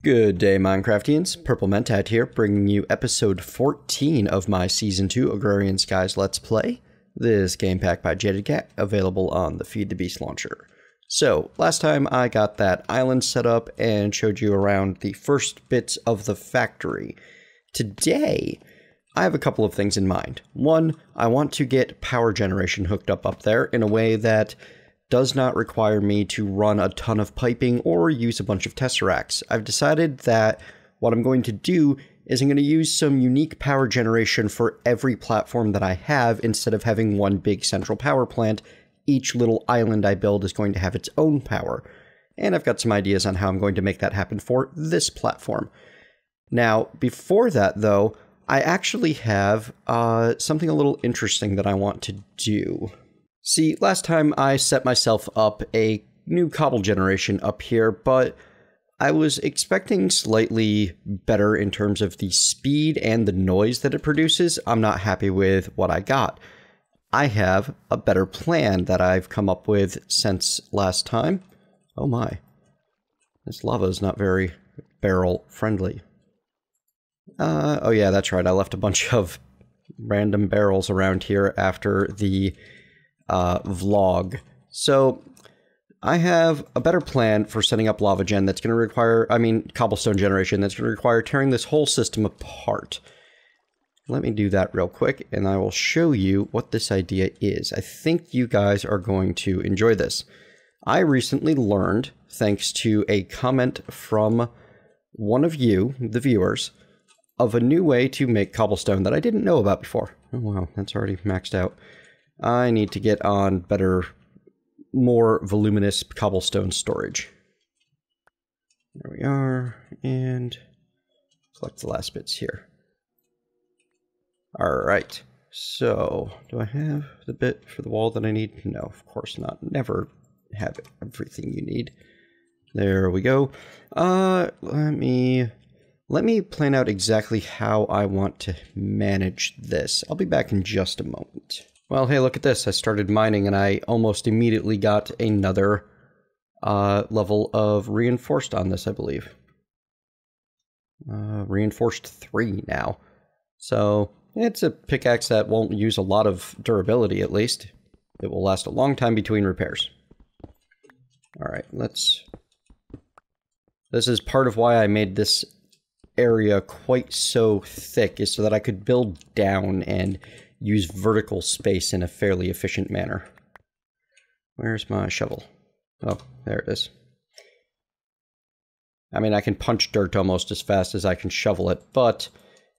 Good day, Minecraftians. Purple Mentat here, bringing you episode 14 of my Season 2 Agrarian Skies Let's Play. This game pack by Jadedcat, available on the Feed the Beast launcher. So, last time I got that island set up and showed you around the first bits of the factory. Today, I have a couple of things in mind. One, I want to get power generation hooked up there in a way that does not require me to run a ton of piping or use a bunch of tesseracts. I've decided that what I'm going to do is I'm going to use some unique power generation for every platform that I have instead of having one big central power plant. Each little island I build is going to have its own power. And I've got some ideas on how I'm going to make that happen for this platform. Now, before that though, I actually have something a little interesting that I want to do. See, last time I set myself up a new cobble generation up here, but I was expecting slightly better in terms of the speed and the noise that it produces. I'm not happy with what I got. I have a better plan that I've come up with since last time. Oh my. This lava is not very barrel friendly. Oh yeah, that's right. I left a bunch of random barrels around here after the vlog. So I have a better plan for setting up lava gen that's going to require, cobblestone generation that's going to require tearing this whole system apart. Let me do that real quick and I will show you what this idea is. I think you guys are going to enjoy this. I recently learned, thanks to a comment from one of you, the viewers, of a new way to make cobblestone that I didn't know about before. Oh wow, that's already maxed out. I need to get on better, more voluminous cobblestone storage. There we are, and collect the last bits here. Alright, so do I have the bit for the wall that I need? No, of course not. Never have everything you need. There we go. Let me plan out exactly how I want to manage this. I'll be back in just a moment. Well, hey, look at this. I started mining and I almost immediately got another level of reinforced on this, I believe. Reinforced 3 now. So it's a pickaxe that won't use a lot of durability, at least. It will last a long time between repairs. Alright, let's... This is part of why I made this area quite so thick, is so that I could build down and use vertical space in a fairly efficient manner. Where's my shovel? Oh, there it is. I mean, I can punch dirt almost as fast as I can shovel it, but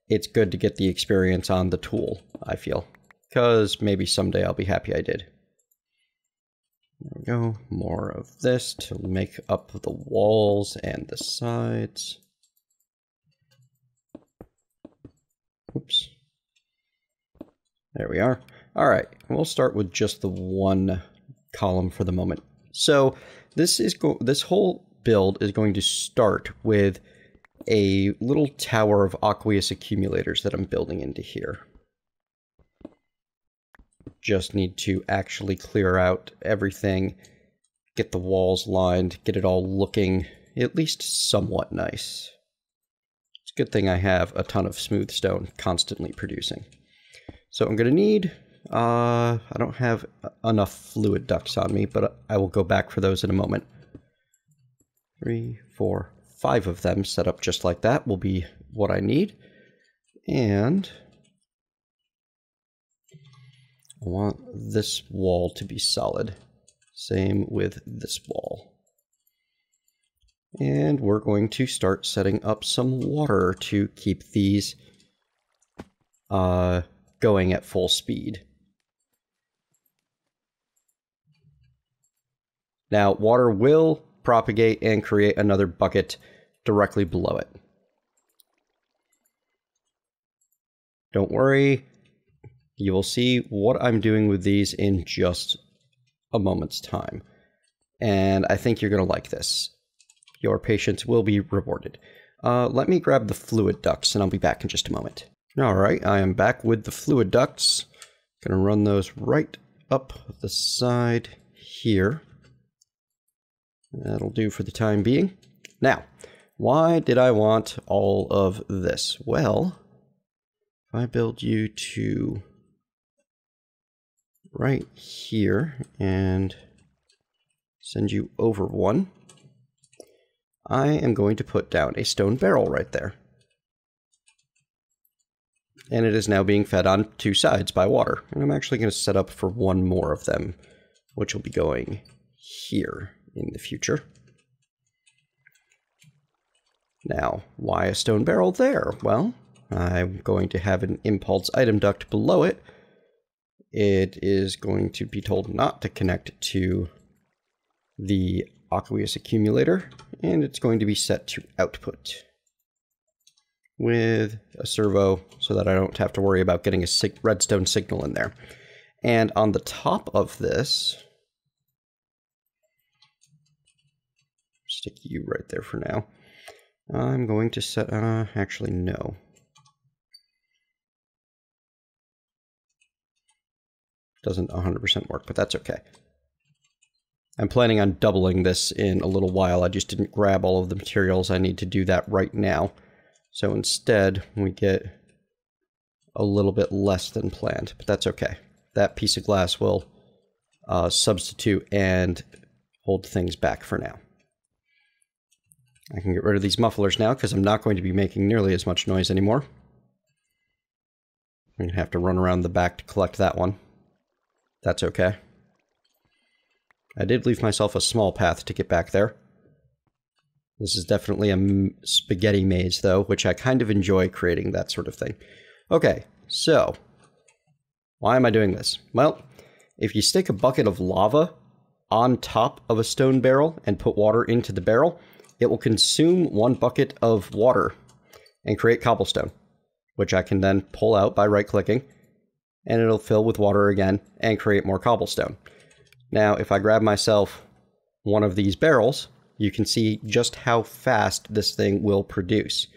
it's good to get the experience on the tool, I feel. Because maybe someday I'll be happy I did. There we go. More of this to make up the walls and the sides. Oops. There we are. All right, we'll start with just the one column for the moment. So this whole build is going to start with a little tower of aqueous accumulators that I'm building into here. Just need to actually clear out everything, get the walls lined, get it all looking at least somewhat nice. It's a good thing I have a ton of smooth stone constantly producing. So I'm going to need, I don't have enough fluid ducts on me, but I will go back for those in a moment. 3, 4, 5 of them set up just like that will be what I need. And I want this wall to be solid. Same with this wall. And we're going to start setting up some water to keep these going at full speed. Now, water will propagate and create another bucket directly below it. Don't worry, you will see what I'm doing with these in just a moment's time. And I think you're going to like this. Your patience will be rewarded. Let me grab the fluid ducts and I'll be back in just a moment. Alright, I am back with the fluid ducts. Gonna run those right up the side here. That'll do for the time being. Now, Why did I want all of this? Well, if I build you to right here and send you over one, I am going to put down a stone barrel right there. And it is now being fed on two sides by water. And I'm actually going to set up for one more of them, which will be going here in the future. Now, why a stone barrel there? Well, I'm going to have an impulse item duct below it. It is going to be told not to connect to the aqueous accumulator, and it's going to be set to output with a servo so that I don't have to worry about getting a redstone signal in there. And on the top of this, stick you right there for now. I'm going to set, actually no. Doesn't 100% work, but that's okay. I'm planning on doubling this in a little while. I just didn't grab all of the materials. I need to do that right now. So instead, we get a little bit less than planned, but that's okay. That piece of glass will substitute and hold things back for now. I can get rid of these mufflers now because I'm not going to be making nearly as much noise anymore. I'm going to have to run around the back to collect that one. That's okay. I did leave myself a small path to get back there. This is definitely a spaghetti maze, though, which I kind of enjoy creating that sort of thing. Okay, so why am I doing this? Well, if you stick a bucket of lava on top of a stone barrel and put water into the barrel, it will consume one bucket of water and create cobblestone, which I can then pull out by right-clicking, and it'll fill with water again and create more cobblestone. Now, if I grab myself one of these barrels, you can see just how fast this thing will produce.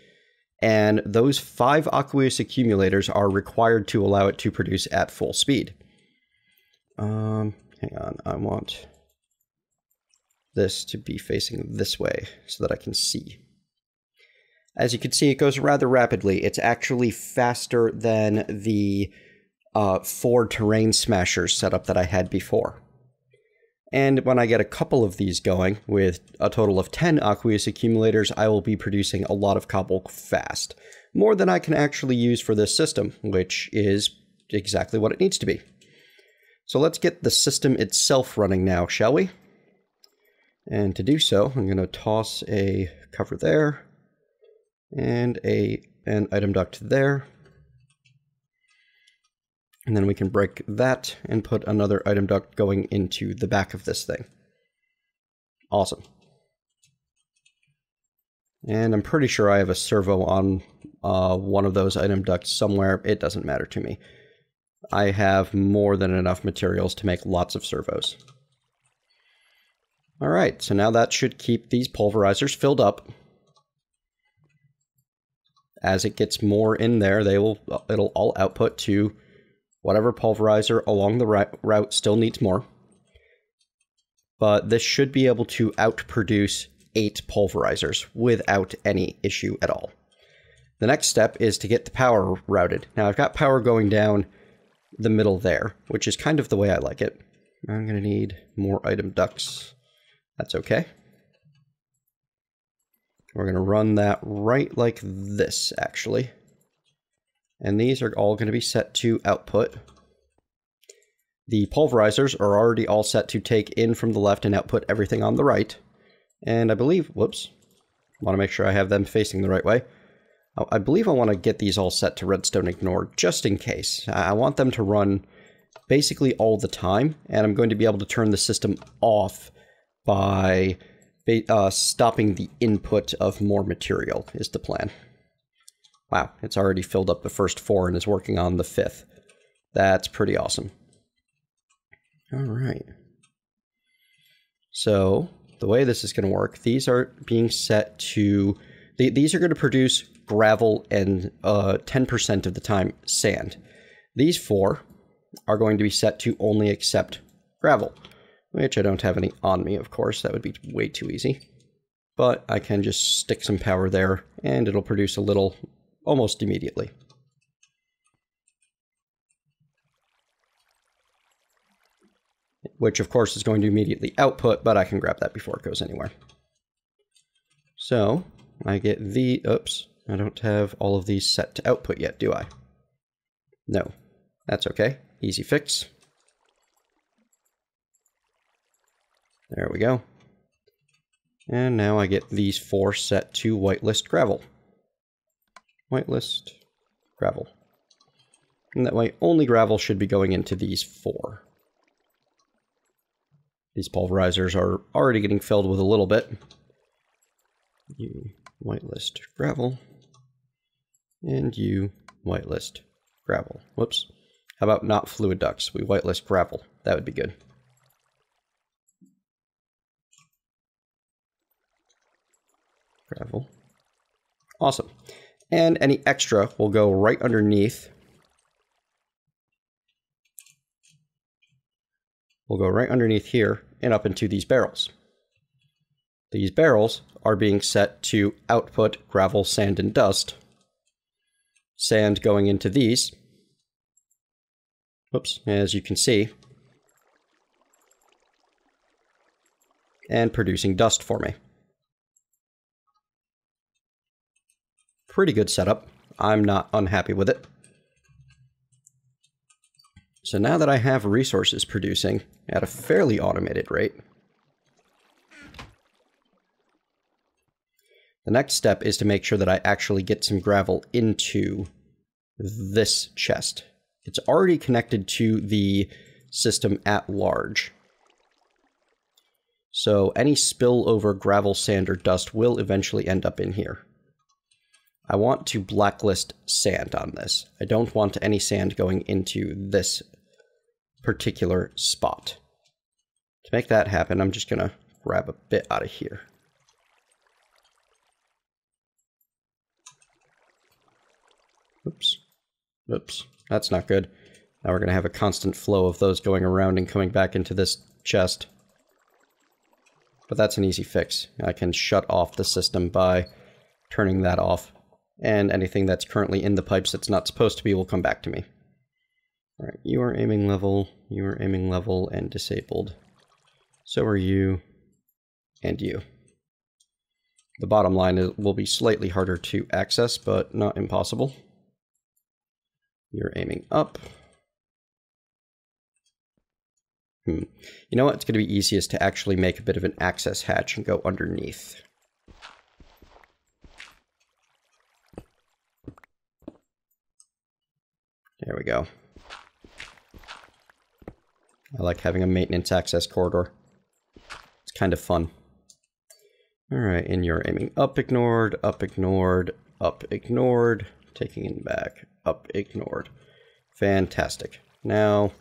And those 5 aqueous accumulators are required to allow it to produce at full speed. Hang on, I want this to be facing this way so that I can see. As you can see, it goes rather rapidly. It's actually faster than the 4 terrain smashers setup that I had before. And when I get a couple of these going, with a total of 10 aqueous accumulators, I will be producing a lot of cobble fast. More than I can actually use for this system, which is exactly what it needs to be. So let's get the system itself running now, shall we? And to do so, I'm going to toss a cover there, and an item duct there. And then we can break that and put another item duct going into the back of this thing. Awesome. And I'm pretty sure I have a servo on one of those item ducts somewhere. It doesn't matter to me. I have more than enough materials to make lots of servos. All right, so now that should keep these pulverizers filled up. As it gets more in there, it'll all output to whatever pulverizer along the route still needs more. But this should be able to outproduce 8 pulverizers without any issue at all. The next step is to get the power routed. Now I've got power going down the middle there, which is kind of the way I like it. I'm going to need more item ducts. That's okay. We're going to run that right like this, actually. And these are all going to be set to output. The pulverizers are already all set to take in from the left and output everything on the right. And I believe, whoops, I want to make sure I have them facing the right way. I believe I want to get these all set to redstone ignore, just in case. I want them to run basically all the time, and I'm going to be able to turn the system off by stopping the input of more material, is the plan. Wow, it's already filled up the first 4 and is working on the 5th. That's pretty awesome. All right. So the way this is going to work, these are being set to... These are going to produce gravel and 10% of the time sand. These 4 are going to be set to only accept gravel, which I don't have any on me, of course. That would be way too easy. but I can just stick some power there and it'll produce a little almost immediately. Which of course is going to immediately output, but I can grab that before it goes anywhere. So I get the, oops, I don't have all of these set to output yet, do I? No, that's okay. Easy fix. There we go. And now I get these 4 set to whitelist gravel. Whitelist gravel. And that way only gravel should be going into these 4. These pulverizers are already getting filled with a little bit. You whitelist gravel. And you whitelist gravel. Whoops. How about not fluid ducts? We whitelist gravel. That would be good. Gravel. Awesome. And any extra will go right underneath. Will go right underneath here and up into these barrels. These barrels are being set to output gravel, sand, and dust. Sand going into these. Whoops, as you can see. And producing dust for me. Pretty good setup. I'm not unhappy with it. So now that I have resources producing at a fairly automated rate, the next step is to make sure that I actually get some gravel into this chest. It's already connected to the system at large. So any spillover gravel, sand, or dust will eventually end up in here. I want to blacklist sand on this. I don't want any sand going into this particular spot. To make that happen, I'm just going to grab a bit out of here. Oops. Oops. That's not good. Now we're going to have a constant flow of those going around and coming back into this chest. But that's an easy fix. I can shut off the system by turning that off. And anything that's currently in the pipes that's not supposed to be will come back to me. Alright, you are aiming level, and disabled. So are you, and you. The bottom line will be slightly harder to access, but not impossible. You're aiming up. You know what? It's going to be easiest to actually make a bit of an access hatch and go underneath. There we go. I like having a maintenance access corridor. It's kind of fun. Alright, and you're aiming up, ignored, up, ignored, up, ignored, taking it back, up, ignored. Fantastic. Now,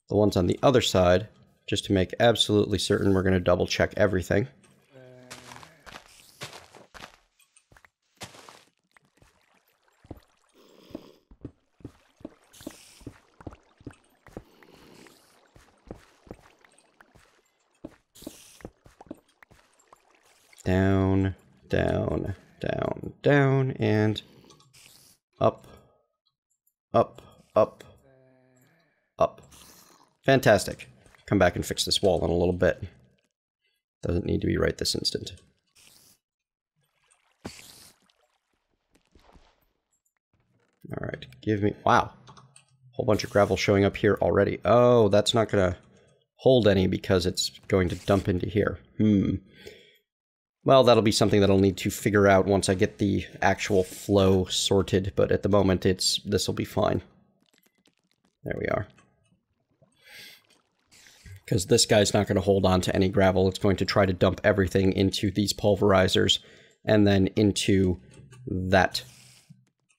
the ones on the other side, just to make absolutely certain, we're going to double check everything. Down, down, down, down, and up, up, up, up. Fantastic. Come back and fix this wall in a little bit. Doesn't need to be right this instant. Alright, give me... Wow. Whole bunch of gravel showing up here already. Oh, that's not going to hold any because it's going to dump into here. Well, that'll be something that I'll need to figure out once I get the actual flow sorted, but at the moment this will be fine. There we are. Because this guy's not going to hold on to any gravel. It's going to try to dump everything into these pulverizers and then into that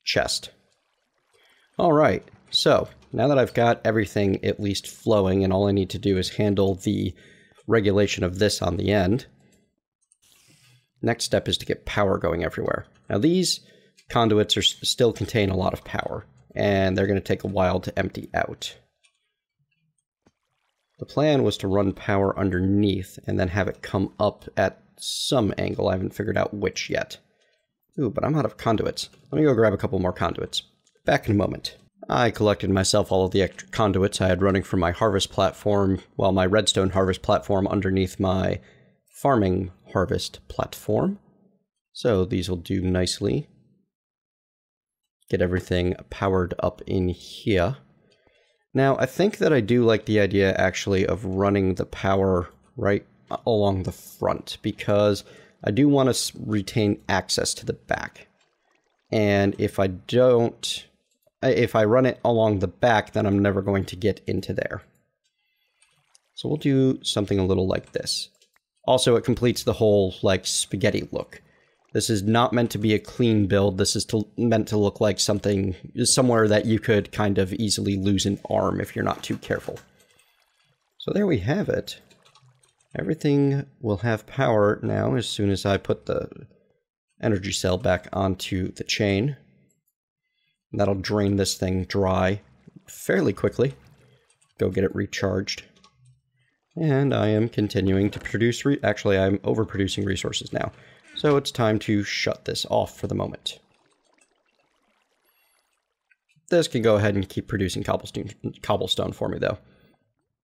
chest. Alright, so now that I've got everything at least flowing and all I need to do is handle the regulation of this on the end, next step is to get power going everywhere. Now these conduits still contain a lot of power, and they're going to take a while to empty out. The plan was to run power underneath and then have it come up at some angle. I haven't figured out which yet. Ooh, but I'm out of conduits. Let me go grab a couple more conduits. Back in a moment. I collected myself all of the extra conduits I had running from my harvest platform, well, my redstone harvest platform underneath my farming harvest platform. So these will do nicely. Get everything powered up in here. Now, I think that I do like the idea, actually, of running the power right along the front, because I do want to retain access to the back. And if I don't... if I run it along the back, then I'm never going to get into there. So we'll do something a little like this. Also, it completes the whole, like, spaghetti look. This is not meant to be a clean build. This is meant to look like something, somewhere that you could kind of easily lose an arm if you're not too careful. So there we have it. Everything will have power now as soon as I put the energy cell back onto the chain. That'll drain this thing dry fairly quickly. Go get it recharged. And I am continuing to produce... actually, I'm overproducing resources now. So it's time to shut this off for the moment. This can go ahead and keep producing cobblestone for me, though.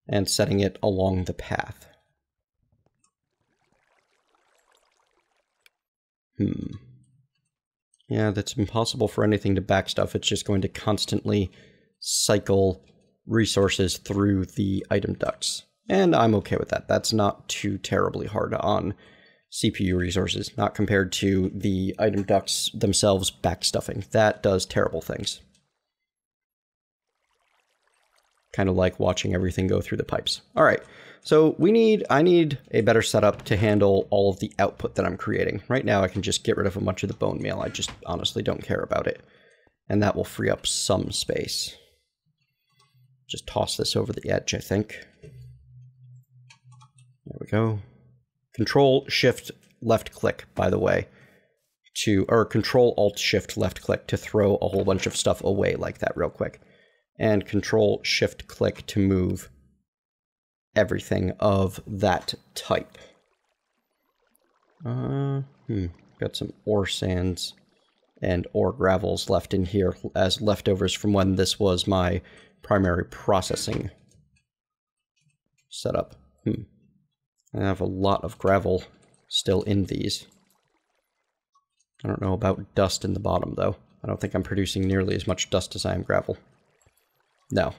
And setting it along the path. Yeah, that's impossible for anything to back stuff. It's just going to constantly cycle resources through the item ducts. And I'm okay with that. That's not too terribly hard on CPU resources, not compared to the item ducts themselves backstuffing. That does terrible things. Kind of like watching everything go through the pipes. All right, so I need a better setup to handle all of the output that I'm creating. Right now I can just get rid of a bunch of the bone meal. I just honestly don't care about it. And that will free up some space. Just toss this over the edge, I think. There we go. Control Shift left click, by the way, or Control Alt Shift left click to throw a whole bunch of stuff away like that real quick. And Control Shift click to move everything of that type. Got some ore sands and ore gravels left in here as leftovers from when this was my primary processing setup. I have a lot of gravel still in these. I don't know about dust in the bottom, though. I don't think I'm producing nearly as much dust as I am gravel. No.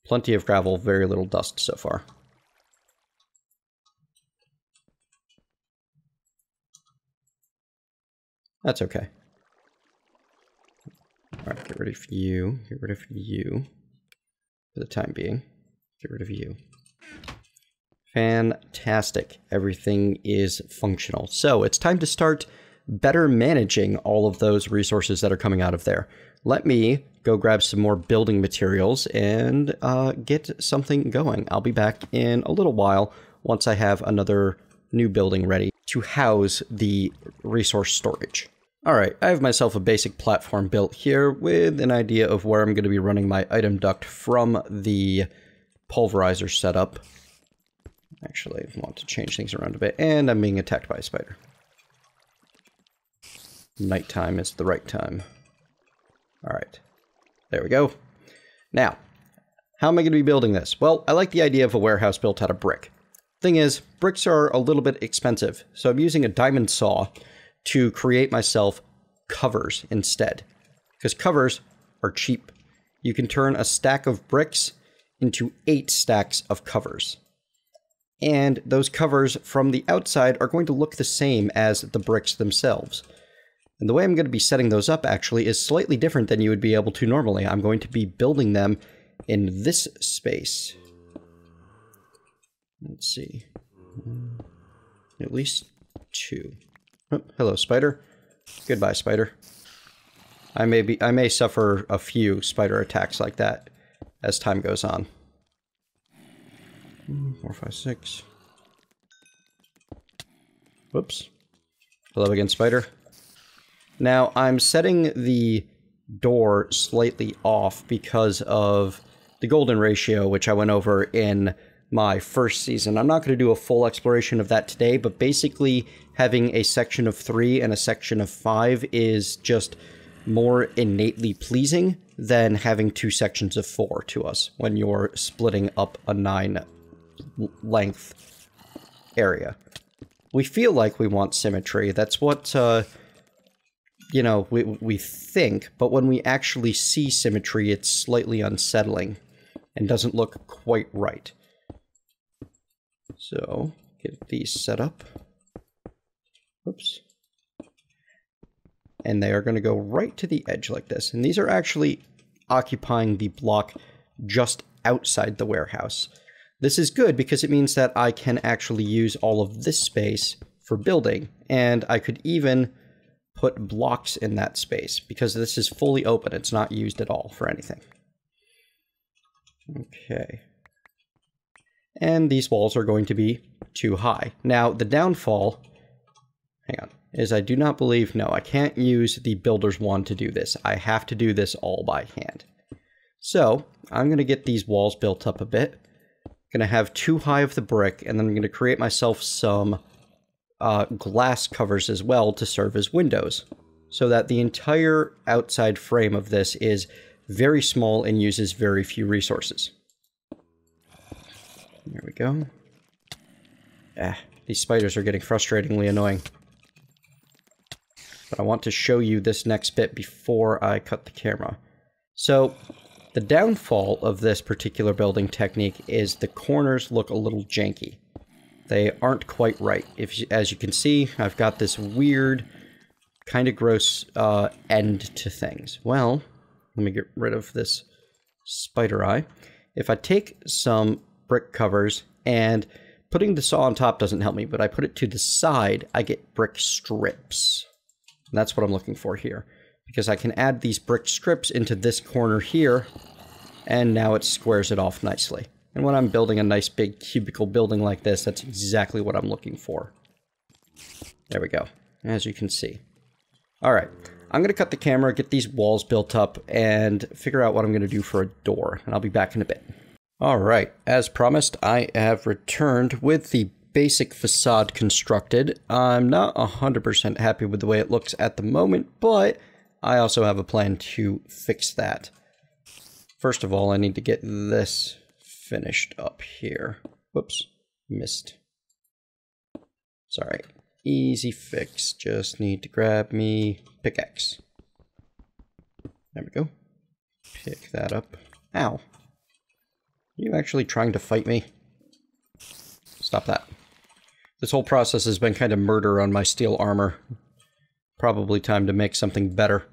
Plenty of gravel, very little dust so far. That's okay. Alright, get rid of you. Get rid of you. For the time being. Get rid of you. Fantastic. Everything is functional. So it's time to start better managing all of those resources that are coming out of there. Let me go grab some more building materials and get something going. I'll be back in a little while once I have another new building ready to house the resource storage. Alright, I have myself a basic platform built here with an idea of where I'm going to be running my item duct from the pulverizer setup. Actually, I want to change things around a bit, and I'm being attacked by a spider. Nighttime is the right time. Alright, there we go. Now, how am I going to be building this? Well, I like the idea of a warehouse built out of brick. Thing is, bricks are a little bit expensive, so I'm using a diamond saw to create myself covers instead. Because covers are cheap. You can turn a stack of bricks into 8 stacks of covers. And those covers from the outside are going to look the same as the bricks themselves. And the way I'm going to be setting those up, actually, is slightly different than you would be able to normally. I'm going to be building them in this space. Let's see. At least 2. Oh, hello, spider. Goodbye, spider. I may suffer a few spider attacks like that as time goes on. 4, 5, 6. Whoops. Hello again, spider. Now, I'm setting the door slightly off because of the golden ratio, which I went over in my first season. I'm not going to do a full exploration of that today, but basically having a section of 3 and a section of 5 is just more innately pleasing than having 2 sections of 4 to us when you're splitting up a 9 length area. We feel like we want symmetry. That's what, you know, we think, but when we actually see symmetry, it's slightly unsettling and doesn't look quite right. So, get these set up. Oops. And they are going to go right to the edge like this. And these are actually occupying the block just outside the warehouse. This is good because it means that I can actually use all of this space for building. And I could even put blocks in that space because this is fully open. It's not used at all for anything. Okay. And these walls are going to be too high. Now, the downfall, hang on, is I do not believe, no, I can't use the builder's wand to do this. I have to do this all by hand. So, I'm going to get these walls built up a bit. Going to have 2 high of the brick, and then I'm going to create myself some glass covers as well to serve as windows, so that the entire outside frame of this is very small and uses very few resources. There we go. These spiders are getting frustratingly annoying. But I want to show you this next bit before I cut the camera. So, the downfall of this particular building technique is the corners look a little janky. They aren't quite right. As you can see, I've got this weird, kind of gross end to things. Well, let me get rid of this spider eye. If I take some brick covers, and putting the saw on top doesn't help me, but I put it to the side, I get brick strips. And that's what I'm looking for here, because I can add these brick strips into this corner here, and now it squares it off nicely. And when I'm building a nice big cubicle building like this, that's exactly what I'm looking for. There we go, as you can see. Alright, I'm going to cut the camera, get these walls built up, and figure out what I'm going to do for a door, and I'll be back in a bit. Alright, as promised, I have returned with the basic facade constructed. I'm not 100% happy with the way it looks at the moment, but I also have a plan to fix that. First of all, I need to get this finished up here. Whoops, missed. It's alright. Easy fix. Just need to grab me pickaxe. There we go. Pick that up. Ow. Are you actually trying to fight me? Stop that. This whole process has been kind of murder on my steel armor. Probably time to make something better.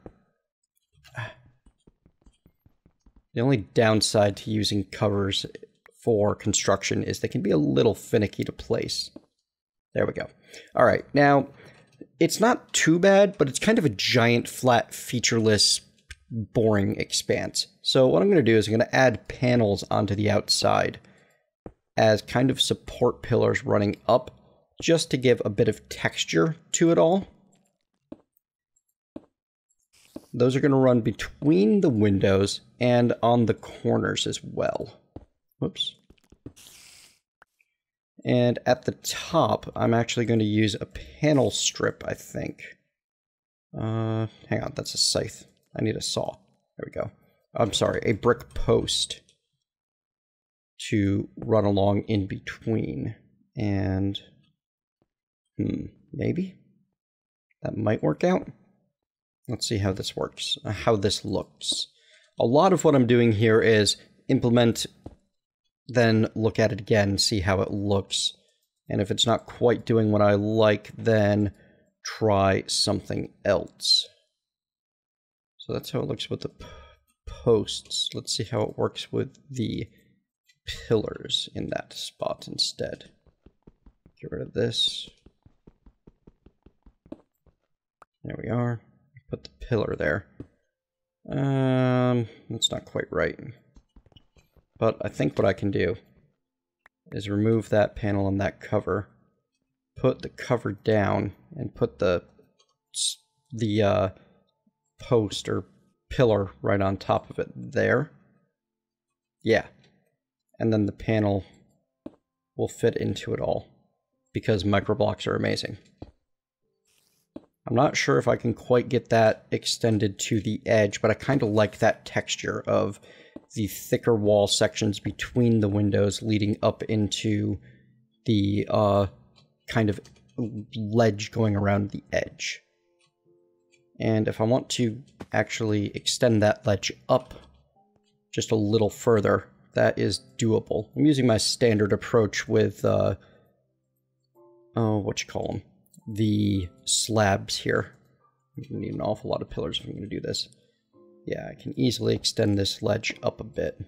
The only downside to using covers for construction is they can be a little finicky to place. There we go. Alright, now, it's not too bad, but it's kind of a giant, flat, featureless, boring expanse. So what I'm going to do is I'm going to add panels onto the outside as kind of support pillars running up, just to give a bit of texture to it all. Those are going to run between the windows and on the corners as well. Whoops. And at the top, I'm actually going to use a panel strip, I think. Hang on, that's a scythe. I need a saw. There we go. I'm sorry, a brick post to run along in between. And, maybe? That might work out. Let's see how this works, how this looks. A lot of what I'm doing here is implement, then look at it again, see how it looks. And if it's not quite doing what I like, then try something else. So that's how it looks with the posts. Let's see how it works with the pillars in that spot instead. Get rid of this. There we are. Put the pillar there. That's not quite right. But I think what I can do is remove that panel and that cover, put the cover down, and put the post or pillar right on top of it there. Yeah. And then the panel will fit into it all, because microblocks are amazing. I'm not sure if I can quite get that extended to the edge, but I kind of like that texture of the thicker wall sections between the windows leading up into the kind of ledge going around the edge. And if I want to actually extend that ledge up just a little further, that is doable. I'm using my standard approach with, the slabs here. I'm going to need an awful lot of pillars if I'm going to do this. Yeah, I can easily extend this ledge up a bit.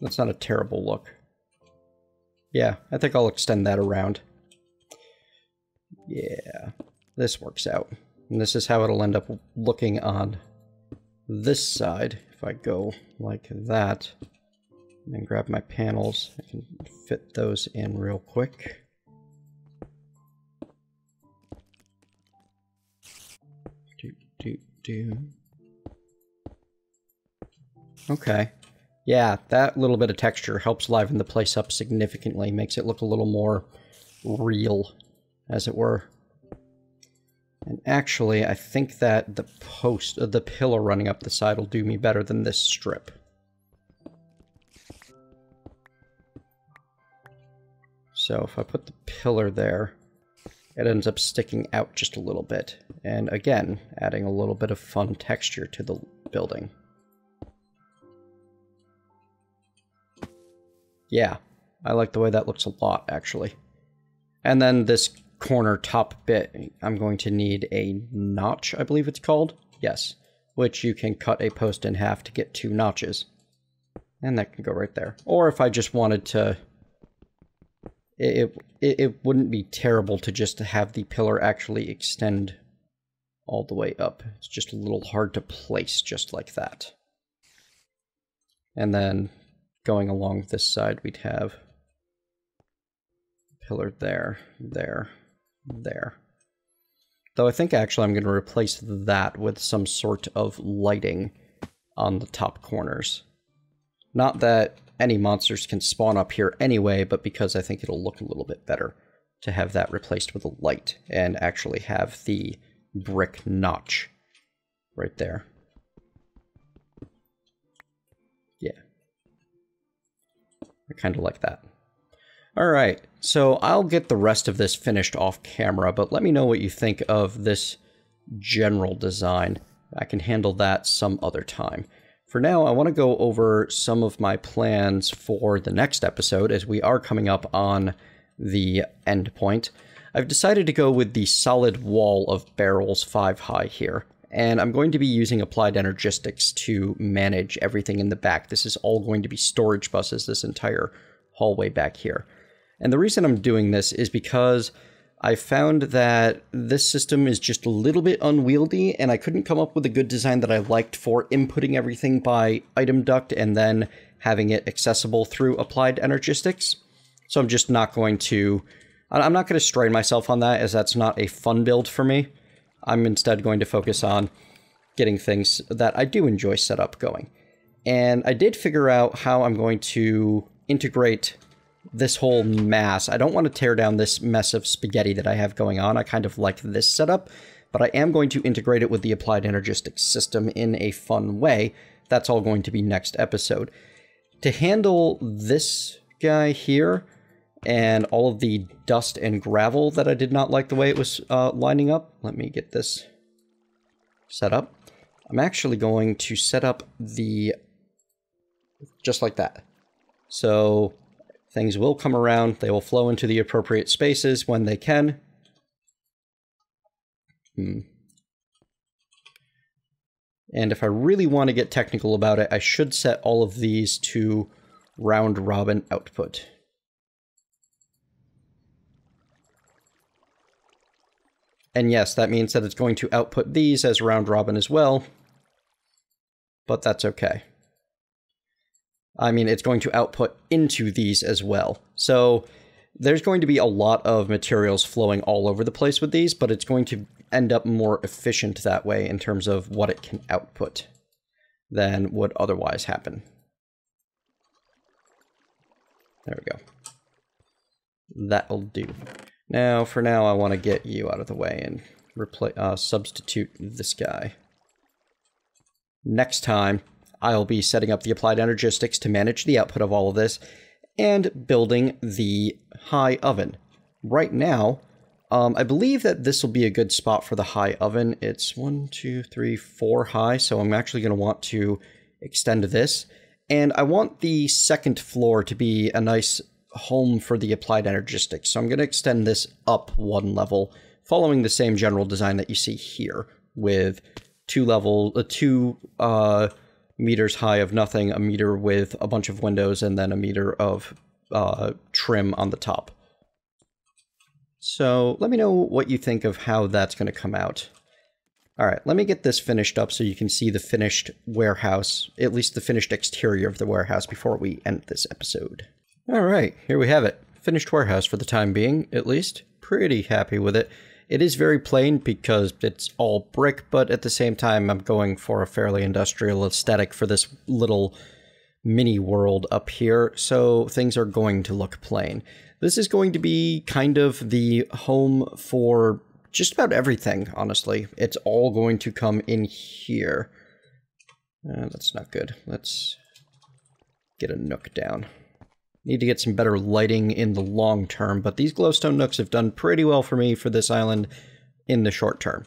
That's not a terrible look. Yeah, I think I'll extend that around. Yeah, this works out. And this is how it'll end up looking on this side. If I go like that, and then grab my panels, I can fit those in real quick. Okay. Yeah, that little bit of texture helps liven the place up significantly, makes it look a little more real, as it were. And actually, I think that the pillar running up the side will do me better than this strip. So if I put the pillar there, it ends up sticking out just a little bit. And again, adding a little bit of fun texture to the building. Yeah, I like the way that looks a lot, actually. And then this corner top bit, I'm going to need a notch, I believe it's called. Yes, which you can cut a post in half to get 2 notches. And that can go right there. Or if I just wanted to... It wouldn't be terrible to just have the pillar actually extend all the way up. It's just a little hard to place just like that. And then going along this side, we'd have pillar there, there, there. Though I think actually I'm going to replace that with some sort of lighting on the top corners. Not that any monsters can spawn up here anyway, but because I think it'll look a little bit better to have that replaced with a light and actually have the brick notch right there. Yeah. I kind of like that. Alright, so I'll get the rest of this finished off camera, but let me know what you think of this general design. I can handle that some other time. For now, I want to go over some of my plans for the next episode, as we are coming up on the end point. I've decided to go with the solid wall of barrels 5 high here, and I'm going to be using applied energistics to manage everything in the back. This is all going to be storage buses, this entire hallway back here. And the reason I'm doing this is because I found that this system is just a little bit unwieldy, and I couldn't come up with a good design that I liked for inputting everything by item duct and then having it accessible through applied energistics. So I'm just not going to... I'm not going to strain myself on that, as that's not a fun build for me. I'm instead going to focus on getting things that I do enjoy set up going. And I did figure out how I'm going to integrate this whole mass. I don't want to tear down this mess of spaghetti that I have going on. I kind of like this setup, but I am going to integrate it with the applied energistics system in a fun way. That's all going to be next episode. To handle this guy here and all of the dust and gravel that I did not like the way it was lining up, let me get this set up. I'm actually going to set up the... just like that. So things will come around, they will flow into the appropriate spaces when they can. And if I really want to get technical about it, I should set all of these to round robin output. And yes, that means that it's going to output these as round robin as well, but that's okay. I mean, it's going to output into these as well. So there's going to be a lot of materials flowing all over the place with these, but it's going to end up more efficient that way in terms of what it can output than would otherwise happen. There we go. That'll do. Now, for now, I want to get you out of the way and substitute this guy. Next time, I'll be setting up the applied energistics to manage the output of all of this and building the high oven. Right now, I believe that this will be a good spot for the high oven. It's 1, 2, 3, 4 high, so I'm actually going to want to extend this. And I want the second floor to be a nice home for the applied energistics. So I'm going to extend this up 1 level, following the same general design that you see here, with 2 meters high of nothing, a meter with a bunch of windows, and then a meter of trim on the top. So let me know what you think of how that's going to come out. All right, let me get this finished up so you can see the finished warehouse, at least the finished exterior of the warehouse, before we end this episode. All right, here we have it. Finished warehouse for the time being, at least. Pretty happy with it. It is very plain because it's all brick, but at the same time, I'm going for a fairly industrial aesthetic for this little mini world up here, so things are going to look plain. This is going to be kind of the home for just about everything, honestly. It's all going to come in here. That's not good. Let's get a nook down. Need to get some better lighting in the long term, but these glowstone nooks have done pretty well for me for this island in the short term.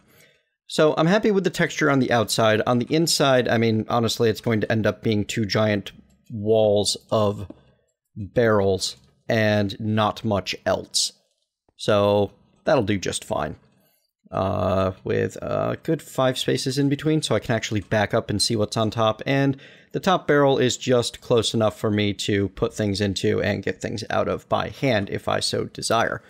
So I'm happy with the texture on the outside. On the inside, I mean, honestly, it's going to end up being 2 giant walls of barrels and not much else. So that'll do just fine. With a good 5 spaces in between, so I can actually back up and see what's on top, and the top barrel is just close enough for me to put things into and get things out of by hand if I so desire.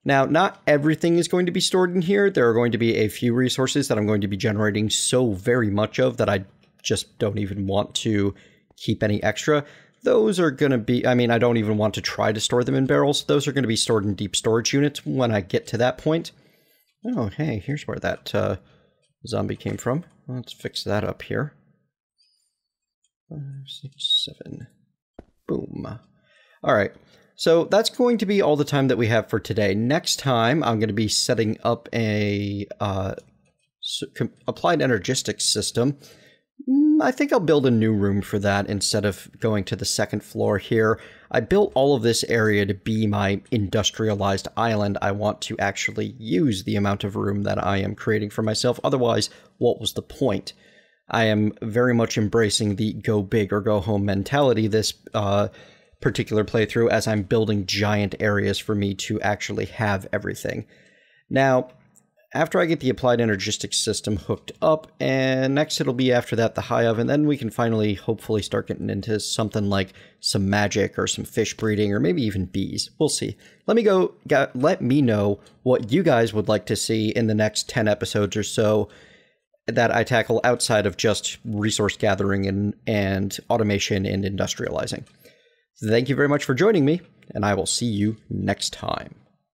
Now, not everything is going to be stored in here. There are going to be a few resources that I'm going to be generating so very much of that I just don't even want to keep any extra. Those are going to be, I mean, I don't even want to try to store them in barrels. Those are going to be stored in deep storage units when I get to that point. Oh, hey, here's where that zombie came from. Let's fix that up here. 5, 6, 7. Boom. All right. So that's going to be all the time that we have for today. Next time, I'm going to be setting up a applied energistics system. I think I'll build a new room for that instead of going to the second floor here. I built all of this area to be my industrialized island. I want to actually use the amount of room that I am creating for myself. Otherwise, what was the point? I am very much embracing the go big or go home mentality this particular playthrough, as I'm building giant areas for me to actually have everything. Now, after I get the applied energistics system hooked up, and next it'll be after that the high oven, then we can finally hopefully start getting into something like some magic or some fish breeding or maybe even bees. We'll see. Let me know what you guys would like to see in the next 10 episodes or so that I tackle outside of just resource gathering and automation and industrializing. Thank you very much for joining me, and I will see you next time.